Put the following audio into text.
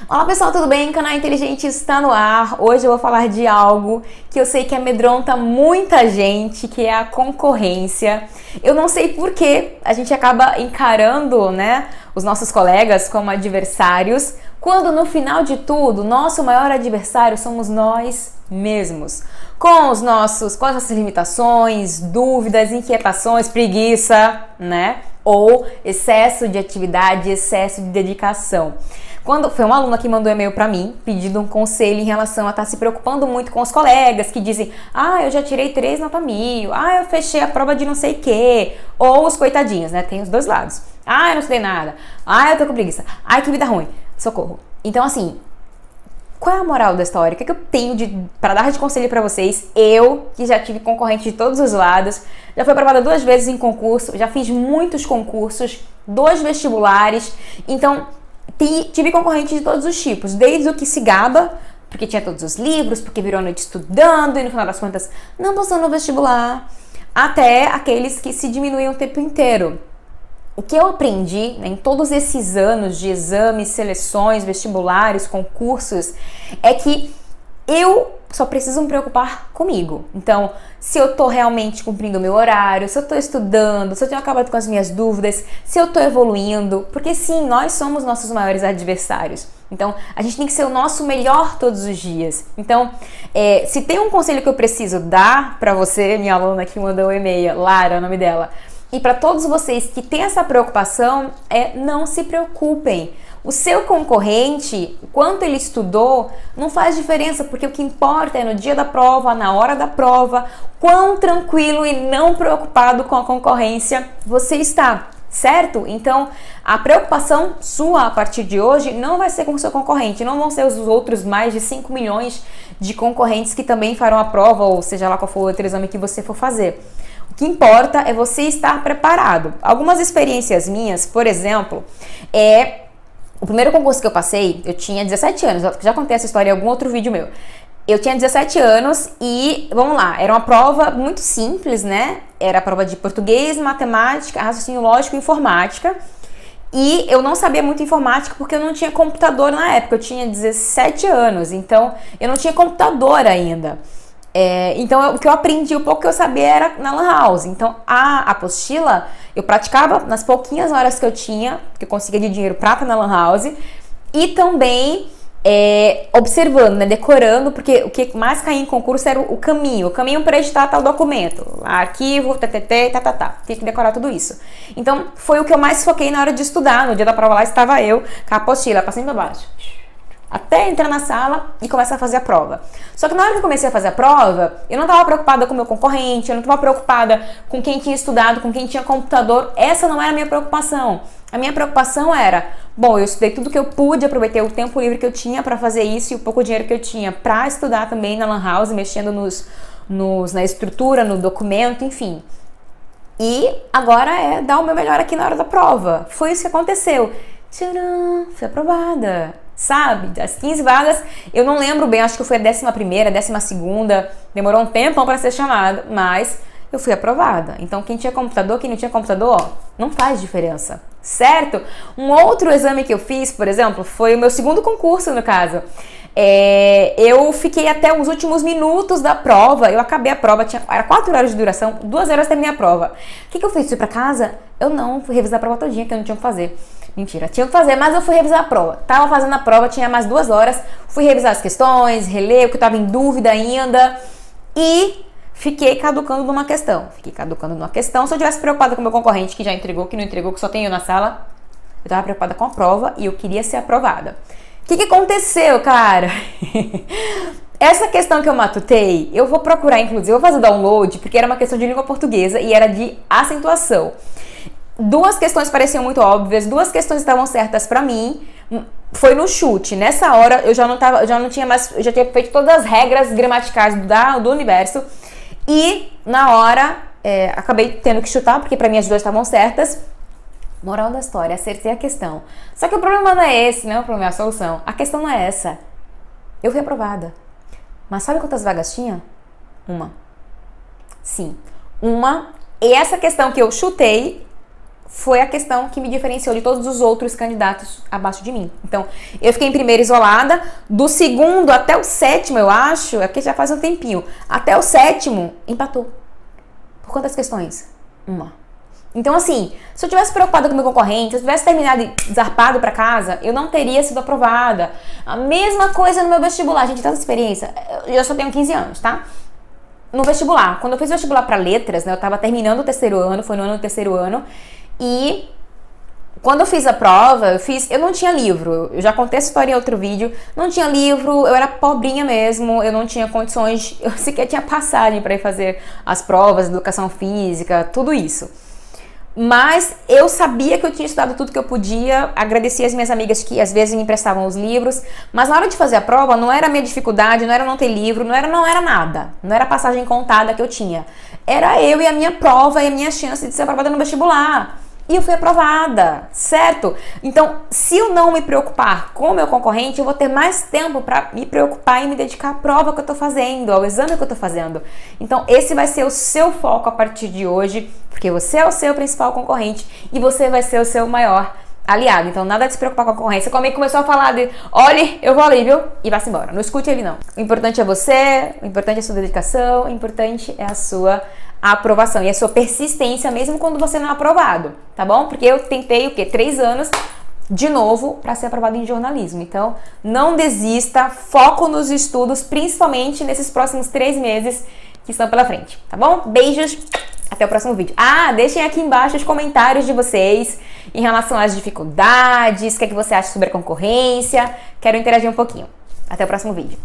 Olá pessoal, tudo bem? O Canal Inteligente está no ar. Hoje eu vou falar de algo que eu sei que amedronta muita gente, que é a concorrência. Eu não sei por que a gente acaba encarando, os nossos colegas como adversários, quando no final de tudo, nosso maior adversário somos nós mesmos. Com as nossas limitações, dúvidas, inquietações, preguiça, ou excesso de atividade, excesso de dedicação. Quando foi uma aluna que mandou um e-mail para mim, pedindo um conselho em relação a estar se preocupando muito com os colegas que dizem: eu já tirei 3 nota 1000, eu fechei a prova de não sei o quê, ou os coitadinhos, tem os dois lados. Eu não estudei nada, eu tô com preguiça, que vida ruim, socorro. Então assim, qual é a moral da história? O que eu tenho para dar de conselho para vocês? Eu, que já tive concorrente de todos os lados, já fui aprovada 2 vezes em concurso, já fiz muitos concursos, 2 vestibulares, então tive concorrente de todos os tipos, desde o que se gaba, porque tinha todos os livros, porque virou a noite estudando e no final das contas não passou no vestibular, até aqueles que se diminuem o tempo inteiro. O que eu aprendi em todos esses anos de exames, seleções, vestibulares, concursos, é que eu só preciso me preocupar comigo. Então, se eu tô realmente cumprindo o meu horário, se eu tô estudando, se eu tenho acabado com as minhas dúvidas, se eu tô evoluindo, porque sim, nós somos nossos maiores adversários. Então, a gente tem que ser o nosso melhor todos os dias. Então, se tem um conselho que eu preciso dar pra você, minha aluna que mandou o e-mail, Lara, é o nome dela, e para todos vocês que têm essa preocupação, não se preocupem. O seu concorrente, quanto ele estudou, não faz diferença, porque o que importa é no dia da prova, na hora da prova, quão tranquilo e não preocupado com a concorrência você está, certo? Então, a preocupação sua a partir de hoje não vai ser com o seu concorrente, não vão ser os outros mais de 5 milhões de concorrentes que também farão a prova, ou seja lá qual for o outro exame que você for fazer. O que importa é você estar preparado. Algumas experiências minhas, por exemplo, o primeiro concurso que eu passei, eu tinha 17 anos, eu já contei essa história em algum outro vídeo meu. Eu tinha 17 anos e, vamos lá, era uma prova muito simples, Era a prova de português, matemática, raciocínio lógico e informática. E eu não sabia muito informática porque eu não tinha computador na época, eu tinha 17 anos, então eu não tinha computador ainda. Então, o que eu aprendi, o pouco que eu sabia era na Lan House. Então, a apostila eu praticava nas pouquinhas horas que eu tinha, que eu conseguia de dinheiro pra estar na Lan House, e também observando, decorando, porque o que mais caía em concurso era o caminho para editar tal documento, arquivo, tinha que decorar tudo isso. Então, foi o que eu mais foquei na hora de estudar. No dia da prova lá estava eu com a apostila pra cima e pra baixo, até entrar na sala e começar a fazer a prova. Só que na hora que eu comecei a fazer a prova, eu não estava preocupada com o meu concorrente, eu não estava preocupada com quem tinha estudado, com quem tinha computador. Essa não era a minha preocupação. A minha preocupação era, eu estudei tudo que eu pude, aproveitei o tempo livre que eu tinha para fazer isso e o pouco dinheiro que eu tinha para estudar também na Lan House, mexendo na estrutura, no documento, enfim. E agora dar o meu melhor aqui na hora da prova. Foi isso que aconteceu. Tcharam, fui aprovada. Sabe, das 15 vagas, eu não lembro bem, acho que foi a 11ª, 12ª, demorou um tempão para ser chamada, mas eu fui aprovada. Então, quem tinha computador, quem não tinha computador, não faz diferença, certo? Um outro exame que eu fiz, por exemplo, foi o meu segundo concurso, no caso. Eu fiquei até os últimos minutos da prova, eu acabei a prova, era 4 horas de duração, 2 horas terminei a prova. O que eu fiz? Fui pra casa? Eu não, fui revisar a prova todinha, que eu não tinha o que fazer. Mentira, tinha que fazer, mas eu fui revisar a prova. Tava fazendo a prova, tinha mais 2 horas. Fui revisar as questões, reler o que eu tava em dúvida ainda. E fiquei caducando numa questão. Se eu tivesse preocupada com o meu concorrente, que já entregou, que não entregou, que só tem eu na sala, eu tava preocupada com a prova e eu queria ser aprovada. O que aconteceu, cara? Essa questão que eu matutei, eu vou procurar, inclusive, eu vou fazer download, porque era uma questão de língua portuguesa e era de acentuação. 2 questões pareciam muito óbvias, 2 questões estavam certas pra mim. Foi no chute. Nessa hora eu já não tinha mais, eu já tinha feito todas as regras gramaticais do universo. E na hora acabei tendo que chutar, porque pra mim as 2 estavam certas. Moral da história, acertei a questão. Só que o problema não é esse, né? O problema é a solução. A questão não é essa. Eu fui aprovada. Mas sabe quantas vagas tinha? 1. Sim, 1. E essa questão que eu chutei foi a questão que me diferenciou de todos os outros candidatos abaixo de mim. Então, eu fiquei em primeiro isolada, do segundo até o sétimo, eu acho, é porque já faz um tempinho, até o sétimo, empatou. Por quantas questões? Uma. Então, assim, se eu tivesse preocupada com o meu concorrente, se eu tivesse terminado e zarpado pra casa, eu não teria sido aprovada. A mesma coisa no meu vestibular. Gente, tanta experiência. Eu só tenho 15 anos, tá? No vestibular. Quando eu fiz vestibular pra letras, né, eu tava terminando o terceiro ano, foi no ano do terceiro ano, e quando eu fiz a prova, eu não tinha livro. Eu já contei essa história em outro vídeo. Não tinha livro, eu era pobrinha mesmo, eu não tinha condições, eu sequer tinha passagem pra ir fazer as provas, educação física, tudo isso. Mas eu sabia que eu tinha estudado tudo que eu podia, agradeci as minhas amigas que às vezes me emprestavam os livros, mas na hora de fazer a prova não era a minha dificuldade, não era não ter livro, não era nada, não era a passagem contada que eu tinha. Era eu e a minha prova e a minha chance de ser aprovada no vestibular. E eu fui aprovada, certo? Então, se eu não me preocupar com o meu concorrente, eu vou ter mais tempo para me preocupar e me dedicar à prova que eu tô fazendo, ao exame que eu tô fazendo. Então, esse vai ser o seu foco a partir de hoje, porque você é o seu principal concorrente e você vai ser o seu maior aliado. Então, nada de se preocupar com a concorrência. Como ele começou a falar de, olha, eu vou ali, viu? E vai-se embora. Não escute ele, não. O importante é você, o importante é a sua dedicação, o importante é a sua aprovação e a sua persistência, mesmo quando você não é aprovado, tá bom? Porque eu tentei, 3 anos de novo para ser aprovado em jornalismo. Então, não desista, foco nos estudos, principalmente nesses próximos 3 meses que estão pela frente, tá bom? Beijos, até o próximo vídeo. Deixem aqui embaixo os comentários de vocês em relação às dificuldades, o que é que você acha sobre a concorrência. Quero interagir um pouquinho. Até o próximo vídeo.